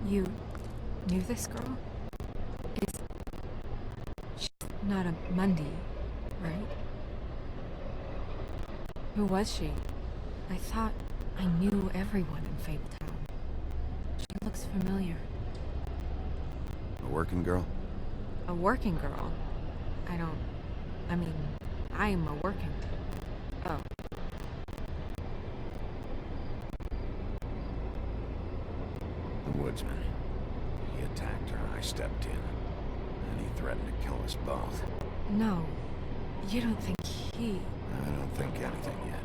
You knew this girl? Is she's not a Mundy, right? Who was she? I thought I knew everyone in Fabletown. She looks familiar. A working girl? A working girl? I'm a working... Oh. The woodsman. He attacked her, I stepped in. And he threatened to kill us both. No. You don't think he... I don't think anything yet.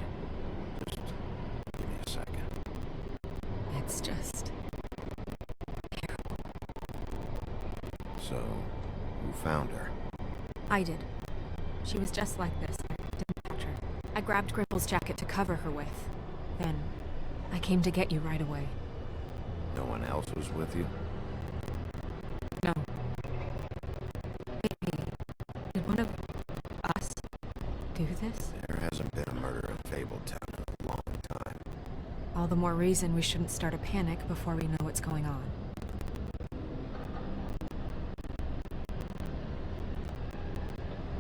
Just give me a second. It's just... So, who found her? I did. She was just like this. I didn't touch her. I grabbed Grimble's jacket to cover her with. Then, I came to get you right away. No one else was with you? No. Maybe. Did one of us do this? There hasn't been a murder in Fabletown in a long time. All the more reason we shouldn't start a panic before we know what's going on.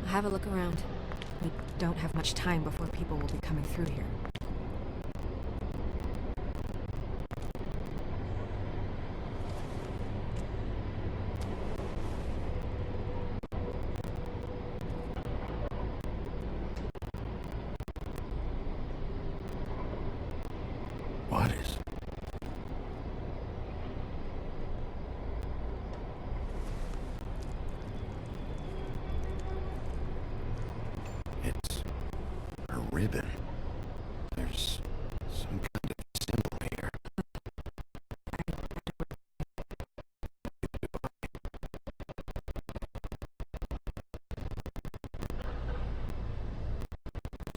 Have a look around. We don't have much time before people will be coming through here. What is? It's a ribbon. There's some kind of symbol here.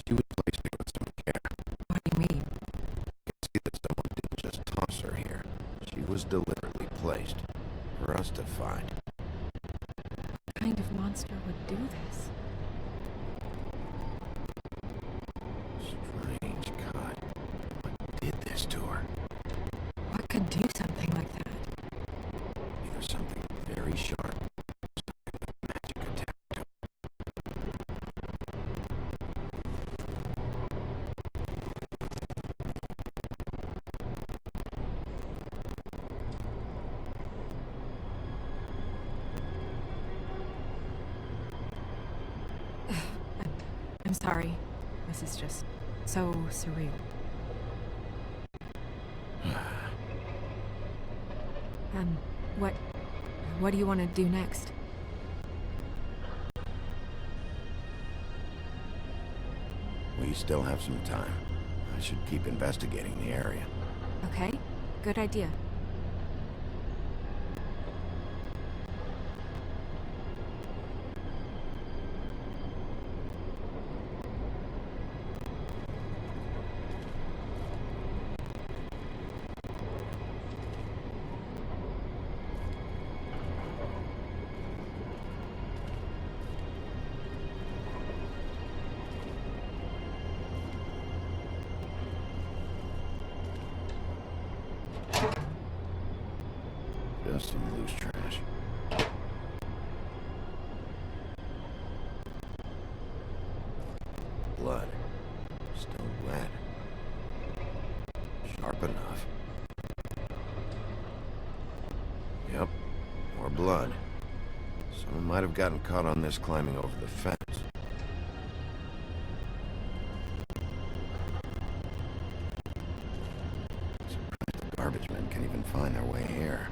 She was placed here with some care. What do you mean? You can see that someone didn't just toss her here. She was deliberately placed for us to find. What kind of monster would do this? Strange God. What did this to her? What could do something like that? Either something very sharp or something with magic attached to it. I'm sorry. This is just so surreal. What do you want to do next? We still have some time. I should keep investigating the area. Okay, good idea. Just some loose trash. Blood. Still wet. Sharp enough. Yep. More blood. Someone might have gotten caught on this climbing over the fence. Surprised the garbage men can even find their way here.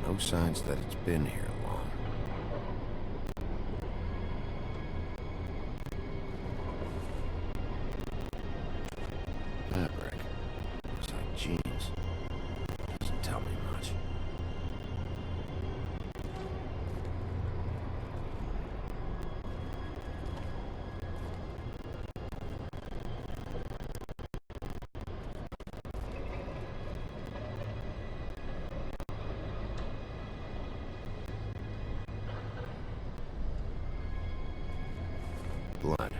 No signs that it's been here long. Fabric. Looks like jeans. Doesn't tell me much. Blood.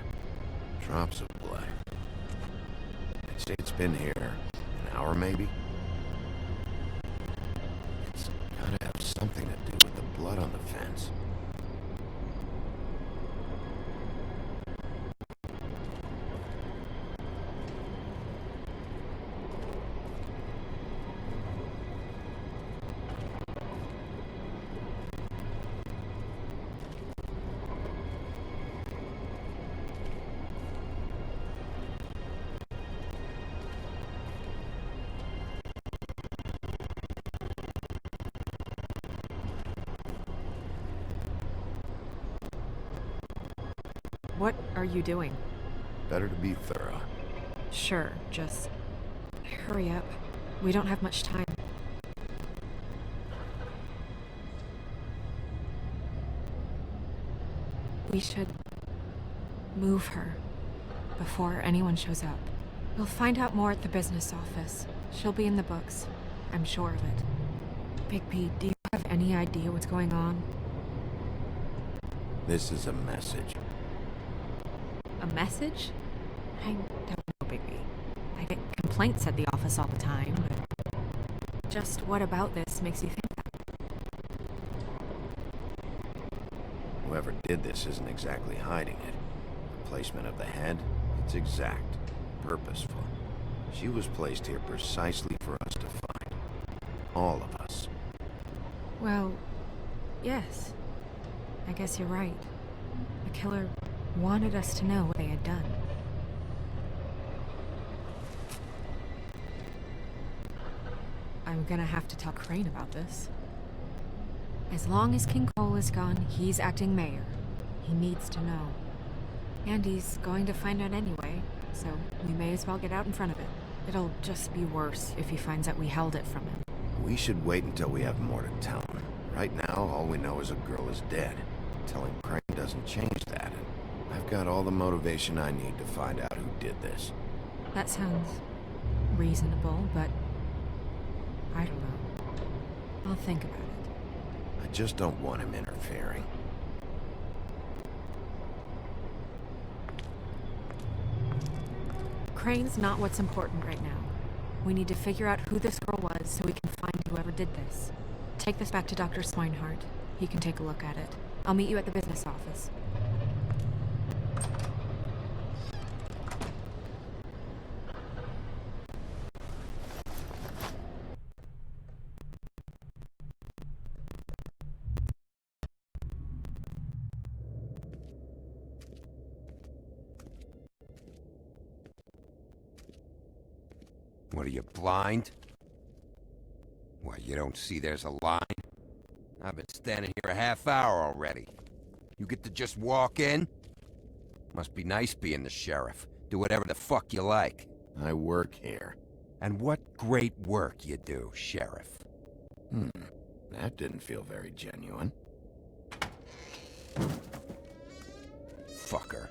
Drops of blood. I'd say it's been here an hour, maybe? It's gotta have something to do with the blood on the fence. What are you doing? Better to be thorough. Sure, just hurry up. We don't have much time. We should move her before anyone shows up. We'll find out more at the business office. She'll be in the books. I'm sure of it. Big Pete, do you have any idea what's going on? This is a message. A message? I don't know, Big Pete. I get complaints at the office all the time, but just what about this makes you think that? Whoever did this isn't exactly hiding it. The placement of the head, it's exact, purposeful. She was placed here precisely for us to find. All of us. Well, yes. I guess you're right. The killer wanted us to know what they had done. I'm gonna have to tell Crane about this. As long as King Cole is gone, he's acting mayor. He needs to know. And he's going to find out anyway, so we may as well get out in front of it. It'll just be worse if he finds out we held it from him. We should wait until we have more to tell him. Right now, all we know is a girl is dead. Telling Crane doesn't change that. I've got all the motivation I need to find out who did this. That sounds reasonable, but I don't know. I'll think about it. I just don't want him interfering. Crane's not what's important right now. We need to figure out who this girl was so we can find whoever did this. Take this back to Dr. Swinehart. He can take a look at it. I'll meet you at the business office. What are you, blind? What, you don't see there's a line? I've been standing here a half hour already. You get to just walk in? Must be nice being the sheriff. Do whatever the fuck you like. I work here. And what great work you do, Sheriff. That didn't feel very genuine. Fucker.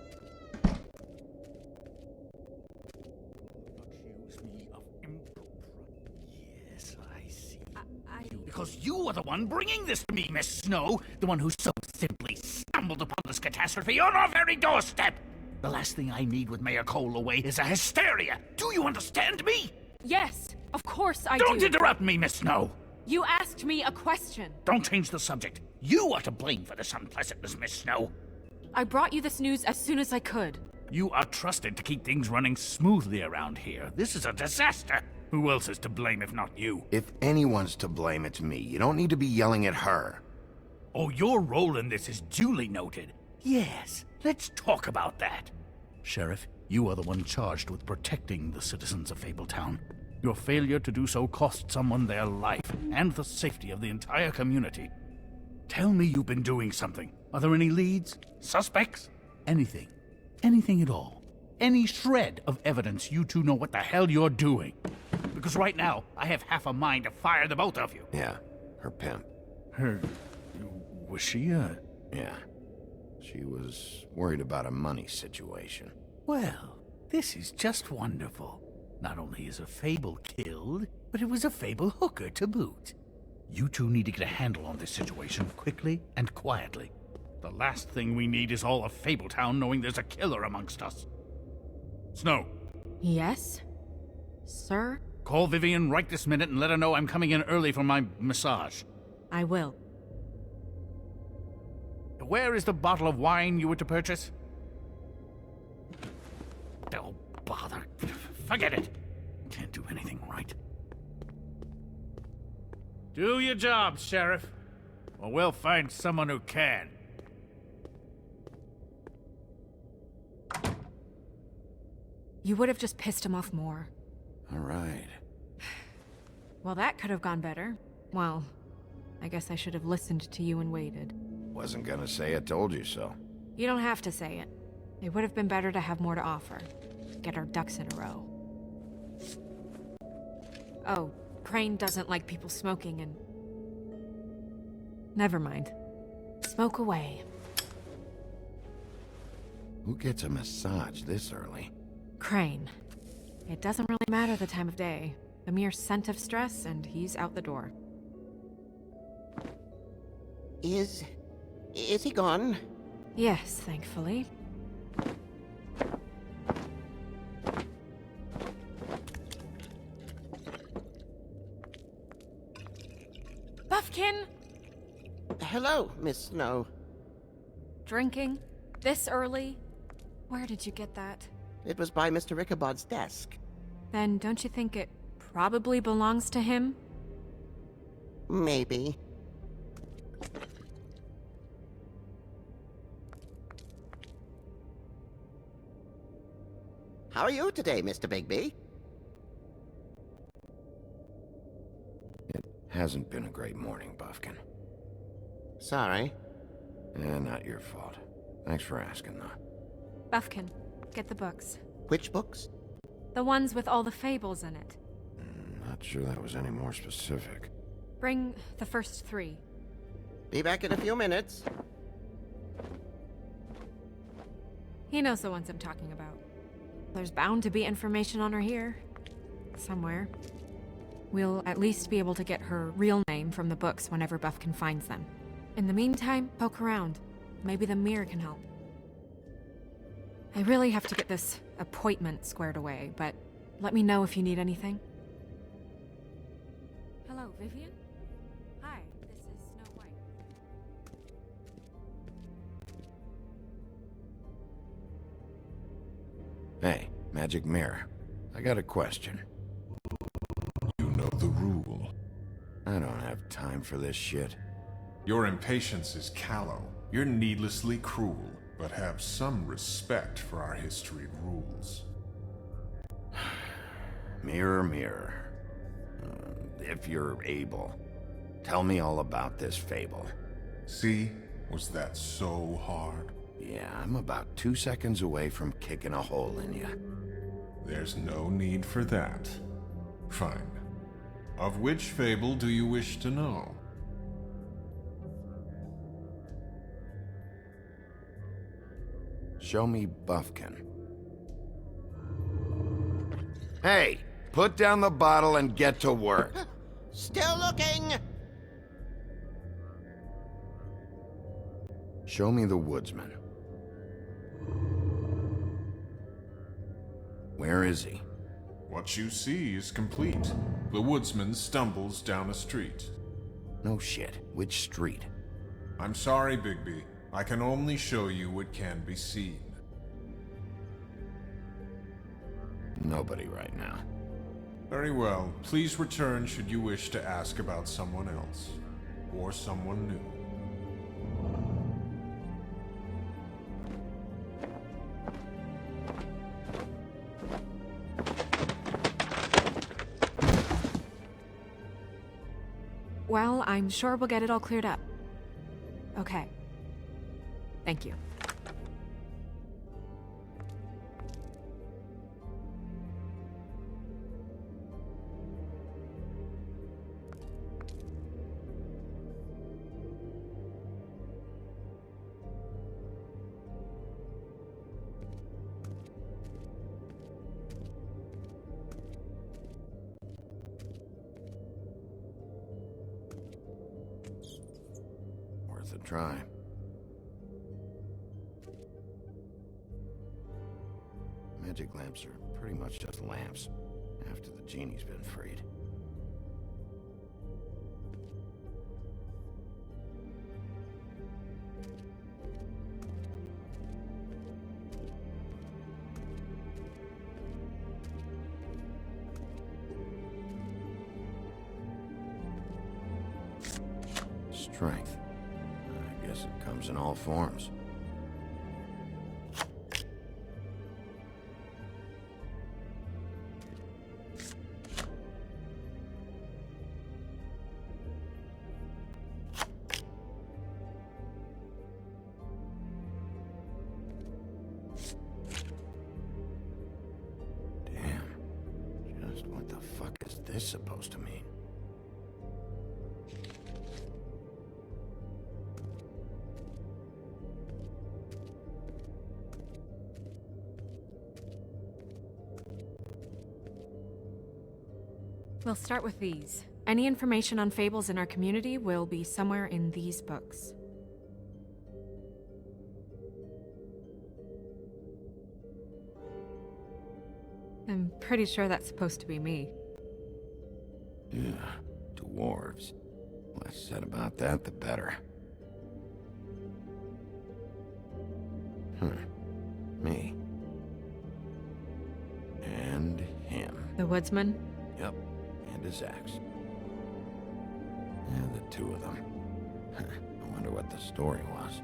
Accuse me of impropriety. Yes, I see. I... Because you are the one bringing this to me, Miss Snow. The one who so simply stumbled upon this catastrophe on our very doorstep. The last thing I need with Mayor Cole away is a hysteria. Do you understand me? Yes, of course I do. Don't interrupt me, Miss Snow. You asked me a question. Don't change the subject. You are to blame for this unpleasantness, Miss Snow. I brought you this news as soon as I could. You are trusted to keep things running smoothly around here. This is a disaster. Who else is to blame if not you? If anyone's to blame, it's me. You don't need to be yelling at her. Oh, your role in this is duly noted. Yes, let's talk about that. Sheriff, you are the one charged with protecting the citizens of Fabletown. Your failure to do so cost someone their life and the safety of the entire community. Tell me you've been doing something. Are there any leads? Suspects? Anything. Anything at all. Any shred of evidence you two know what the hell you're doing. Because right now, I have half a mind to fire the both of you. Yeah, her pimp. Her... was she a... Yeah. She was worried about a money situation. Well, this is just wonderful. Not only is a Fable killed, but it was a Fable hooker to boot. You two need to get a handle on this situation quickly and quietly. The last thing we need is all of Fabletown knowing there's a killer amongst us. Snow, Yes? Sir? call Vivian right this minute and let her know I'm coming in early for my massage. I will. Where is the bottle of wine you were to purchase? Oh, bother. Forget it. Can't do anything right. Do your job, Sheriff, or we'll find someone who can. You would have just pissed him off more. All right. Well, that could have gone better. Well, I guess I should have listened to you and waited. Wasn't gonna say I told you so. You don't have to say it. It would have been better to have more to offer. Get our ducks in a row. Oh, Crane doesn't like people smoking and... Never mind. Smoke away. Who gets a massage this early? Crane. It doesn't really matter the time of day. A mere scent of stress and he's out the door. Is he gone? Yes, thankfully. Buffkin! Hello, Miss Snow. Drinking? This early? Where did you get that? It was by Mr. Ichabod's desk. Then don't you think it probably belongs to him? Maybe. How are you today, Mr. Bigby? It hasn't been a great morning, Buffkin. Sorry. Not your fault. Thanks for asking, though. Buffkin, get the books. Which books? The ones with all the fables in it. Not sure that was any more specific. Bring the first 3. Be back in a few minutes. He knows the ones I'm talking about. There's bound to be information on her here. Somewhere. We'll at least be able to get her real name from the books whenever Buffkin finds them. In the meantime, poke around. Maybe the mirror can help. I really have to get this appointment squared away, but let me know if you need anything. Hello, Vivian? Hi, this is Snow White. Hey, Magic Mirror. I got a question. You know the rule. I don't have time for this shit. Your impatience is callow. You're needlessly cruel, but have some respect for our history and rules. Mirror, mirror. If you're able, tell me all about this fable. See? Was that so hard? Yeah, I'm about 2 seconds away from kicking a hole in you. There's no need for that. Fine. Of which fable do you wish to know? Show me Buffkin. Hey! Put down the bottle and get to work. Still looking! Show me the woodsman. Where is he? What you see is complete. The woodsman stumbles down a street. No shit. Which street? I'm sorry, Bigby. I can only show you what can be seen. Nobody right now. Very well. Please return should you wish to ask about someone else. Or someone new. Well, I'm sure we'll get it all cleared up. Okay. Thank you. Worth a try. Magic lamps are pretty much just lamps, after the genie's been freed. Strength. I guess it comes in all forms. Damn. Just what the fuck is this supposed to mean? We'll start with these. Any information on fables in our community will be somewhere in these books. I'm pretty sure that's supposed to be me. Yeah, dwarves. Less said about that, the better. Me. And him. The woodsman? Yep, and his axe. Yeah, the two of them. I wonder what the story was.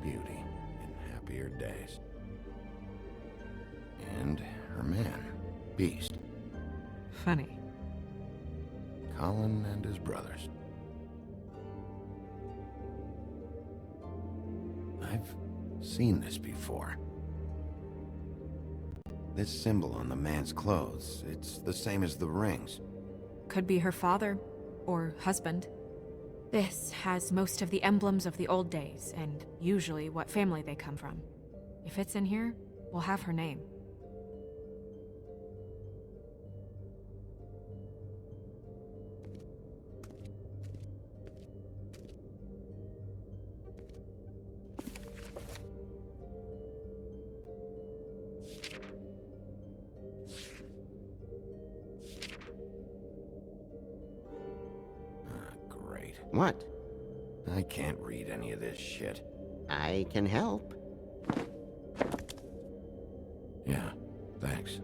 Beauty in happier days. And her man, Beast. Funny. Colin and his brothers. I've seen this before. This symbol on the man's clothes, it's the same as the rings. Could be her father, or husband. This has most of the emblems of the old days, and usually what family they come from. If it's in here, we'll have her name. Great. What? I can't read any of this shit. I can help. Yeah, thanks.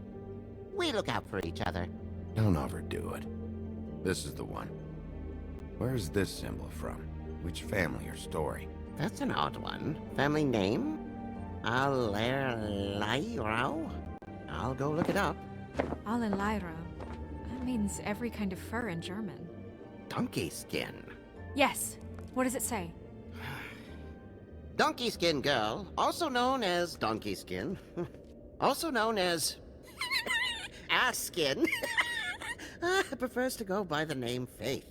We look out for each other. Don't overdo it. This is the one. Where's this symbol from? Which family or story? That's an odd one. Family name? Allerleirauh? I'll go look it up. Allelaira. That means every kind of fur in German. Donkey skin. Yes. What does it say? Donkey skin girl, also known as donkey skin, also known as ass skin, prefers to go by the name Faith.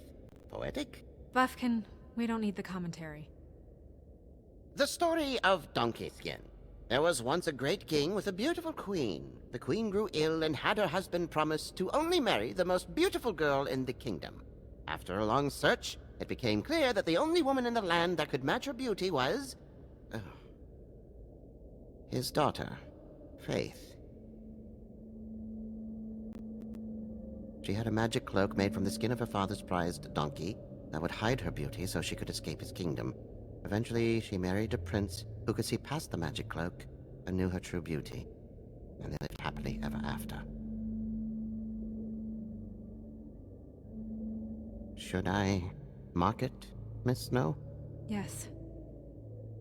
Poetic? Buffkin, we don't need the commentary. The story of Donkey Skin. There was once a great king with a beautiful queen. The queen grew ill and had her husband promise to only marry the most beautiful girl in the kingdom. After a long search, it became clear that the only woman in the land that could match her beauty was... his daughter, Faith. She had a magic cloak made from the skin of her father's prized donkey that would hide her beauty so she could escape his kingdom. Eventually, she married a prince who could see past the magic cloak and knew her true beauty. And they lived happily ever after. Should I mark it, Miss Snow? Yes.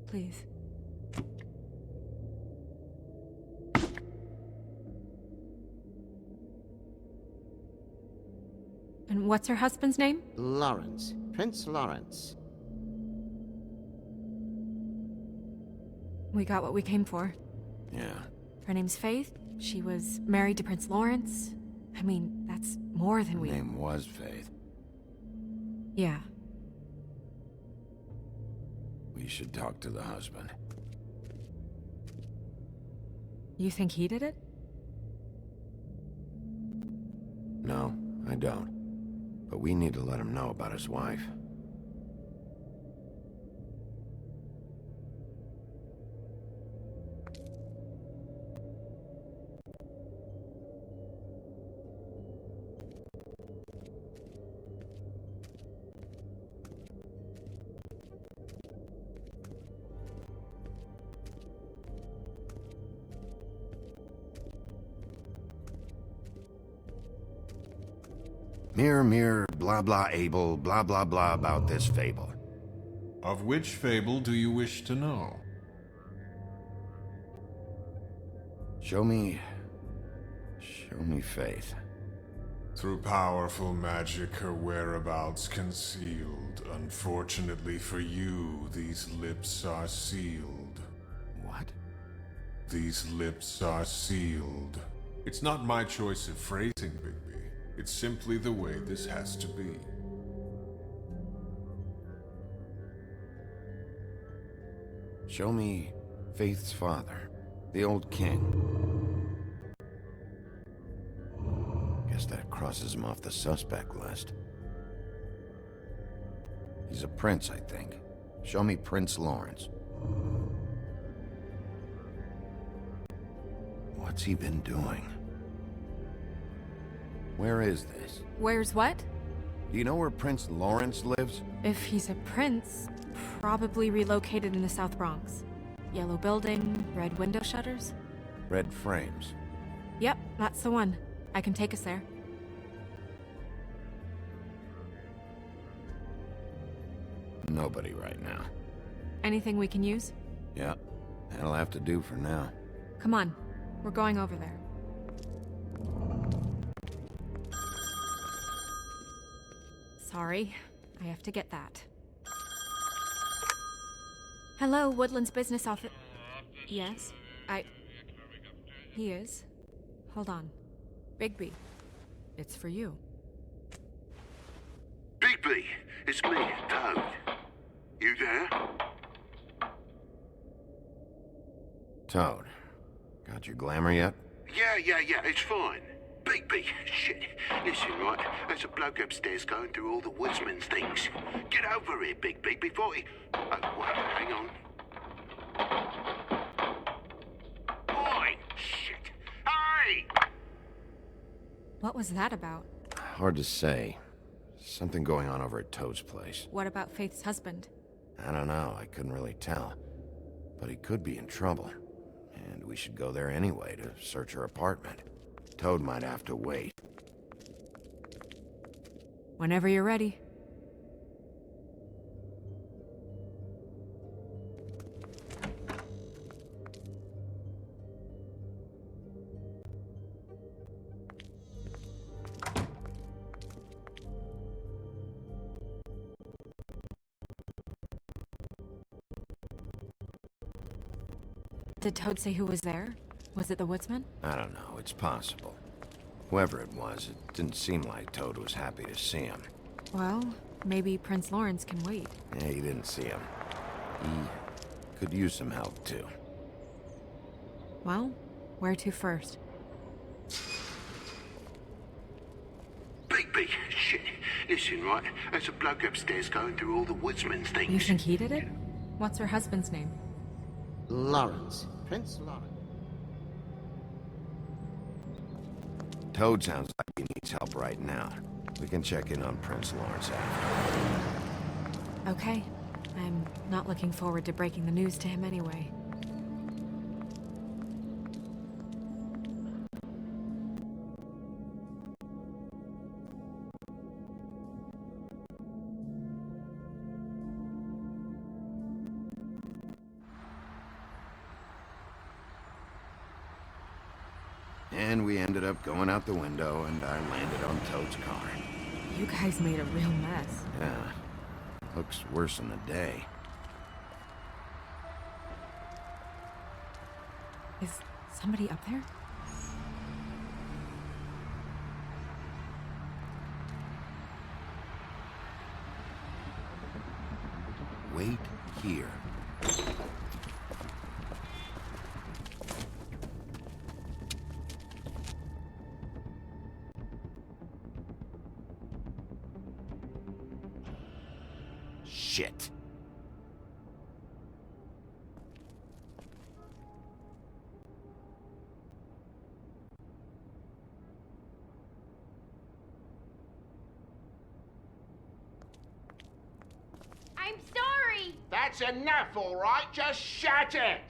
Please. And what's her husband's name? Lawrence. Prince Lawrence. We got what we came for. Yeah. Her name's Faith. She was married to Prince Lawrence. I mean, that's more than Her we... name was Faith. Yeah. We should talk to the husband. You think he did it? No, I don't. But we need to let him know about his wife. Mirror, mirror, blah blah able, blah blah blah about this fable. Of which fable do you wish to know? Show me Faith. Through powerful magic, her whereabouts concealed. Unfortunately for you, these lips are sealed. What? These lips are sealed. It's not my choice of phrasing, Bigby. It's simply the way this has to be. Show me Faith's father, the old king. Guess that crosses him off the suspect list. He's a prince, I think. Show me Prince Lawrence. What's he been doing? Where is this? Where's what? Do you know where Prince Lawrence lives? If he's a prince, probably relocated in the South Bronx. Yellow building, red window shutters? Red frames. Yep, that's the one. I can take us there. Nobody right now. Anything we can use? Yeah, that'll have to do for now. Come on, we're going over there. Sorry, I have to get that. Hello, Woodland's business office. Yes, He is. Hold on. Bigby, it's for you. Bigby, it's me, Toad. You there? Toad, got your glamour yet? Yeah, it's fine. Bigby, shit. Listen, right, there's a bloke upstairs going through all the woodsman's things. Get over here, Bigby, before he... Oh, wait, hang on. Oi, shit. Hey! What was that about? Hard to say. Something going on over at Toad's place. What about Faith's husband? I don't know, I couldn't really tell. But he could be in trouble. And we should go there anyway to search her apartment. Toad might have to wait. Whenever you're ready. Did Toad say who was there? Was it the woodsman? I don't know, it's possible. Whoever it was, it didn't seem like Toad was happy to see him. Well, maybe Prince Lawrence can wait. Yeah, he didn't see him. He could use some help, too. Well, where to first? Bigby, shit. Listen, right, there's a bloke upstairs going through all the woodsman's things. You think he did it? What's her husband's name? Lawrence. Prince Lawrence. Toad sounds like he needs help right now. We can check in on Prince Lawrence after. Okay. I'm not looking forward to breaking the news to him anyway. And we ended up going out the window, and I landed on Toad's car. You guys made a real mess. Yeah, looks worse than the day. Is somebody up there? Wait here. Shit. I'm sorry! That's enough, all right? Just shut it!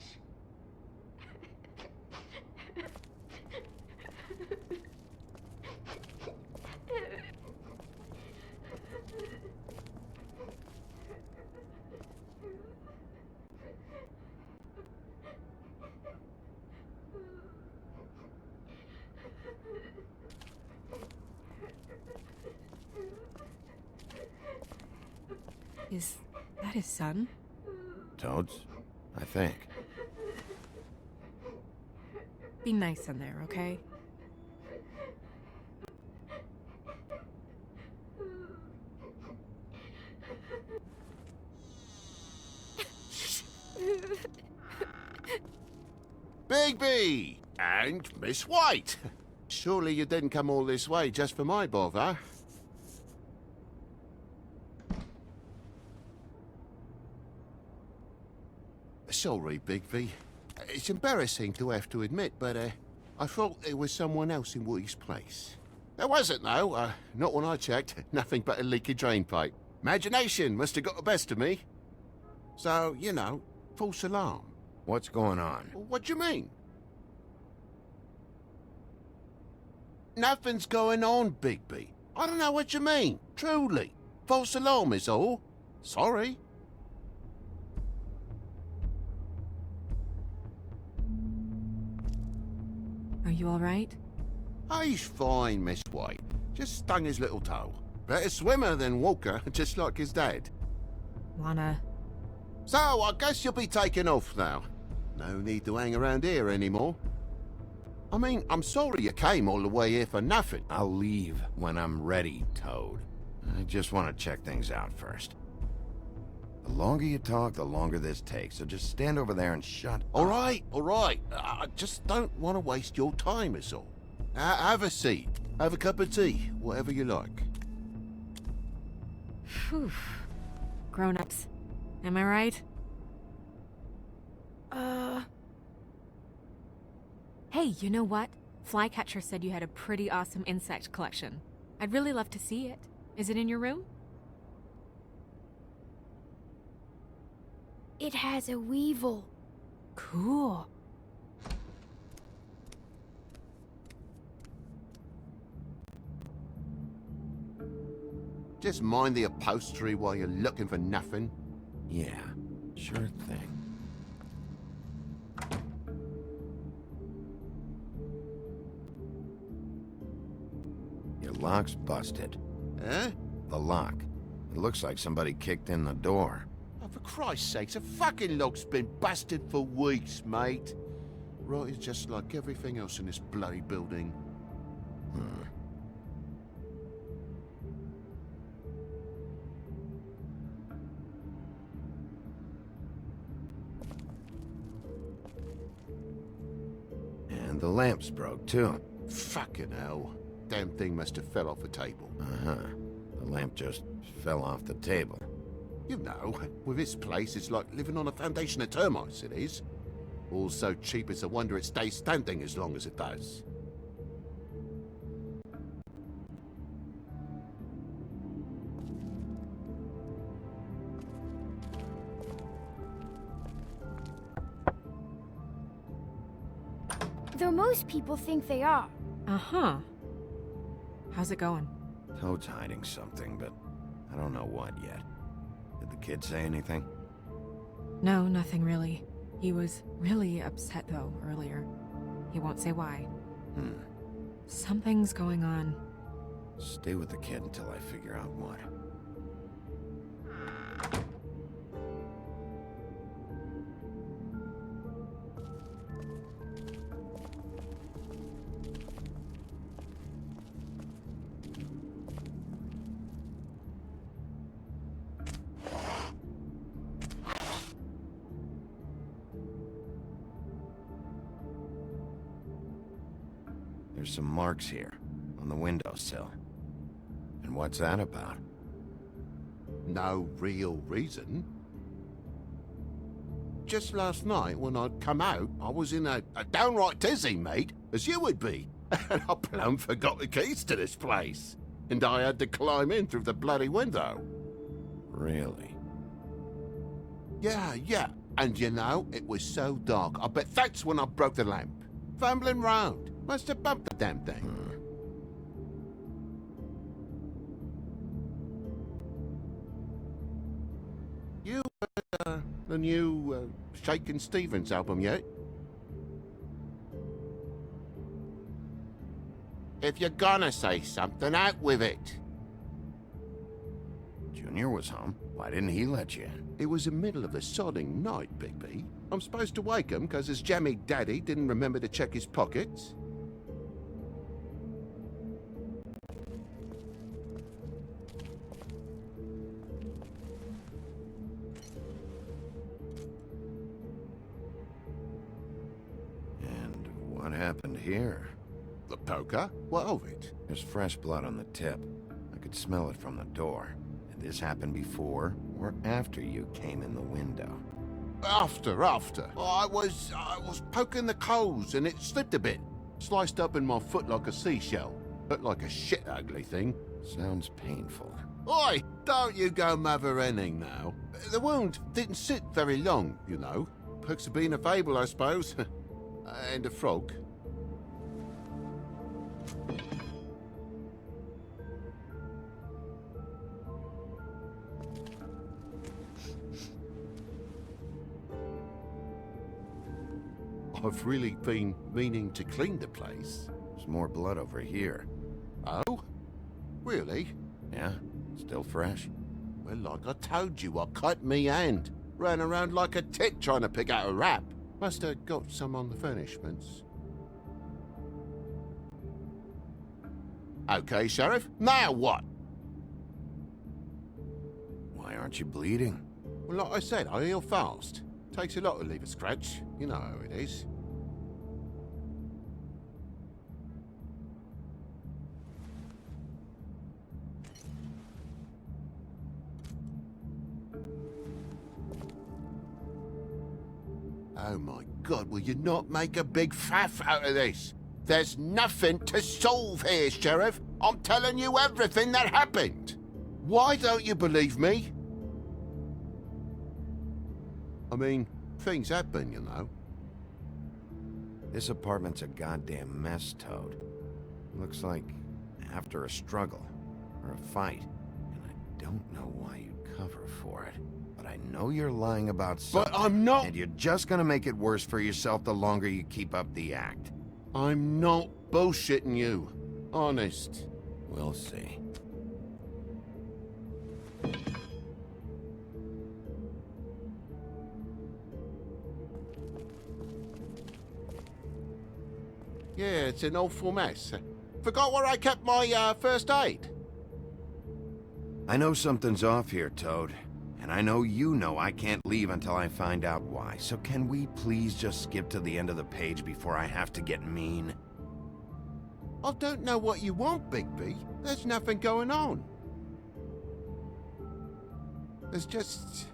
Is that his son? Toads? I think. Be nice in there, okay? Bigby! And Miss White! Surely you didn't come all this way just for my bother? Sorry, Bigby. It's embarrassing to have to admit, but I thought there was someone else in Woody's place. There wasn't, though. Not when I checked. Nothing but a leaky drain pipe. Imagination must have got the best of me. So, you know, false alarm. What's going on? What do you mean? Nothing's going on, Bigby. I don't know what you mean. Truly. False alarm is all. Sorry. Are you alright? He's fine, Miss White. Just stung his little toe. Better swimmer than walker, just like his dad. Lana. So, I guess you'll be taking off now. No need to hang around here anymore. I mean, I'm sorry you came all the way here for nothing. I'll leave when I'm ready, Toad. I just want to check things out first. The longer you talk, the longer this takes, so just stand over there and shut up. All right. I just don't want to waste your time, is all. Have a seat. Have a cup of tea. Whatever you like. Phew. Grown-ups. Am I right? Hey, you know what? Flycatcher said you had a pretty awesome insect collection. I'd really love to see it. Is it in your room? It has a weevil. Cool. Just mind the upholstery while you're looking for nothing. Yeah, sure thing. Your lock's busted. Eh? The lock. It looks like somebody kicked in the door. Oh, for Christ's sakes, a fucking lock's been busted for weeks, mate. Right, it's just like everything else in this bloody building. And the lamp's broke, too. Fucking hell. Damn thing must have fell off a table. Uh-huh. The lamp just fell off the table. You know, with this place, it's like living on a foundation of termites, it is. All so cheap, it's a wonder it stays standing as long as it does. Though most people think they are. Uh-huh. How's it going? Toad's hiding something, but I don't know what yet. Did the kid say anything? No, nothing really. He was really upset, though, earlier. He won't say why. Something's going on. Stay with the kid until I figure out what. There's some marks here, on the windowsill. And what's that about? No real reason. Just last night, when I'd come out, I was in a downright tizzy, mate, as you would be. And I plumb forgot the keys to this place. And I had to climb in through the bloody window. Really? Yeah. And you know, it was so dark, I bet that's when I broke the lamp. Fumbling round. Must have bumped the damn thing. You heard the new Shakin' Stevens album yet? If you're gonna say something, out with it. Did you Junior was home. Why didn't he let you in? It was the middle of the sodding night, Bigby. I'm supposed to wake him because his jammy daddy didn't remember to check his pockets. And what happened here? The poker? What of it? There's fresh blood on the tip. I could smell it from the door. Did this happen before or after you came in the window? After. I was poking the coals and it slipped a bit. Sliced up in my foot like a seashell. Looked like a shit ugly thing. Sounds painful. Oi, don't you go mother-henning now. The wound didn't sit very long, you know. Perks of being a fable, I suppose. And a frog. I've really been meaning to clean the place. There's more blood over here. Oh? Really? Yeah? Still fresh? Well, like I told you, I cut me hand. Ran around like a tit trying to pick out a rap. Must have got some on the furnishments. Okay, Sheriff. Now what? Why aren't you bleeding? Well, like I said, I heal fast. Takes a lot to leave a scratch. You know how it is. Oh my God, will you not make a big faff out of this? There's nothing to solve here, Sheriff. I'm telling you everything that happened. Why don't you believe me? I mean, things happen, you know. This apartment's a goddamn mess, Toad. Looks like after a struggle or a fight. And I don't know why you'd cover for it. But I know you're lying about something. But I'm not. And you're just gonna make it worse for yourself the longer you keep up the act. I'm not bullshitting you. Honest. We'll see. Yeah, it's an awful mess. Forgot where I kept my first aid. I know something's off here, Toad. And I know you know I can't leave until I find out why. So can we please just skip to the end of the page before I have to get mean? I don't know what you want, Bigby. There's nothing going on. There's just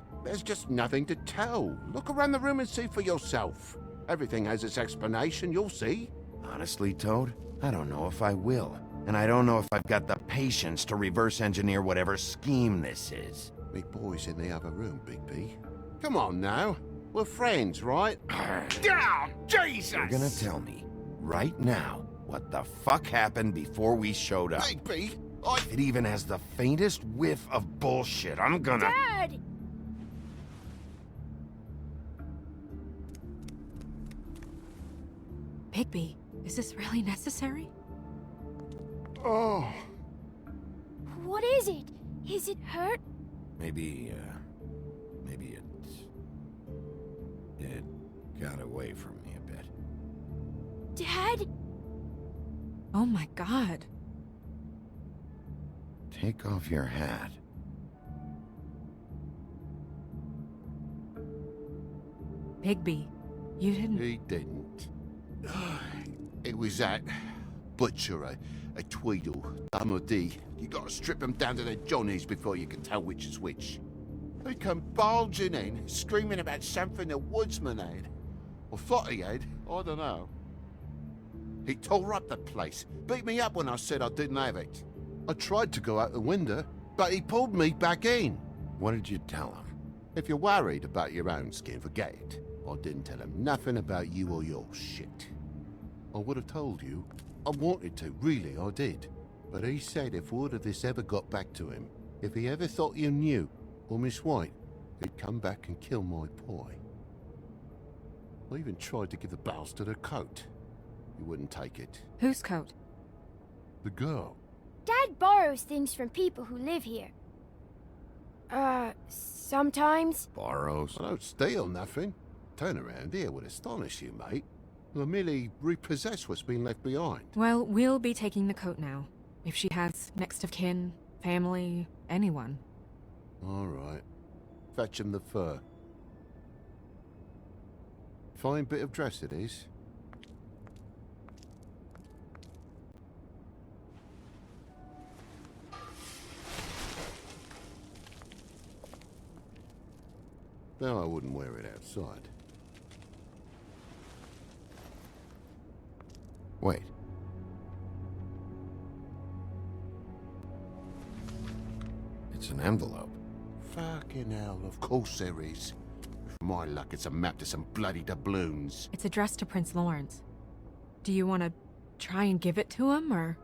nothing to tell. Look around the room and see for yourself. Everything has its explanation, you'll see. Honestly, Toad, I don't know if I will. And I don't know if I've got the patience to reverse engineer whatever scheme this is. Big boy's in the other room, Bigby. Come on now. We're friends, right? Oh, Jesus! You're gonna tell me, right now, what the fuck happened before we showed up. Bigby, If it even has the faintest whiff of bullshit, I'm gonna... Dad! Bigby, is this really necessary? Oh. What is it? Is it hurt? Maybe it got away from me a bit. Dad? Oh my God. Take off your hat. Bigby, you didn't... He didn't. It was that butcher, a Tweedle, Dummadee. You gotta strip them down to their johnnies before you can tell which is which. He come bulging in, screaming about something the woodsman had. Or thought he had, I don't know. He tore up the place, beat me up when I said I didn't have it. I tried to go out the window, but he pulled me back in. What did you tell him? If you're worried about your own skin, forget it. I didn't tell him nothing about you or your shit. I would have told you. I wanted to, really, I did. But he said if word of this ever got back to him, if he ever thought you knew, or Miss White, he'd come back and kill my boy. I even tried to give the bastard a coat. He wouldn't take it. Whose coat? The girl. Dad borrows things from people who live here. Sometimes. Borrows? I don't steal nothing. Turn around here would astonish you, mate. I merely repossess what's been left behind. Well, we'll be taking the coat now. If she has next of kin, family, anyone. All right. Fetch him the fur. Fine bit of dress it is. Though I wouldn't wear it outside. Wait. It's an envelope. Fucking hell, of course there is. With my luck, it's a map to some bloody doubloons. It's addressed to Prince Lawrence. Do you want to try and give it to him, or...?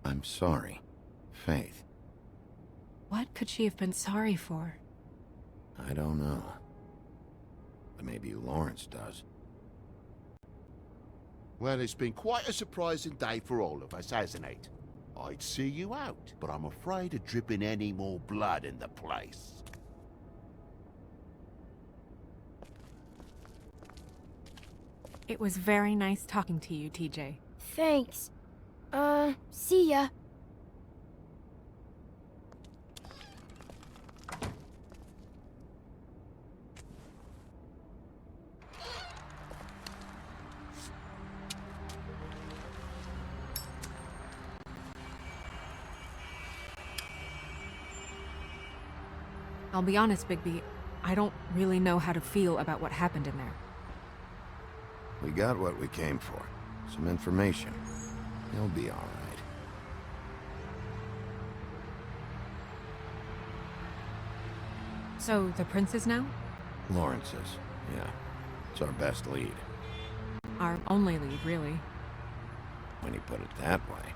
I'm sorry, Faith. What could she have been sorry for? I don't know. But maybe Lawrence does. Well, it's been quite a surprising day for all of us, hasn't it? I'd see you out, but I'm afraid of dripping any more blood in the place. It was very nice talking to you, TJ. Thanks. See ya. I'll be honest, Bigby, I don't really know how to feel about what happened in there. We got what we came for. Some information. He'll be all right. So, the princes now? Lawrence's, yeah. It's our best lead, Our only lead, really. when you put it that way.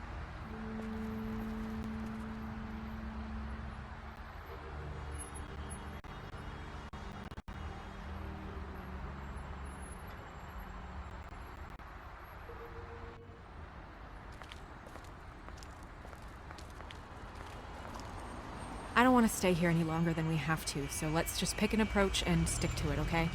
I don't want to stay here any longer than we have to, so let's just pick an approach and stick to it, okay?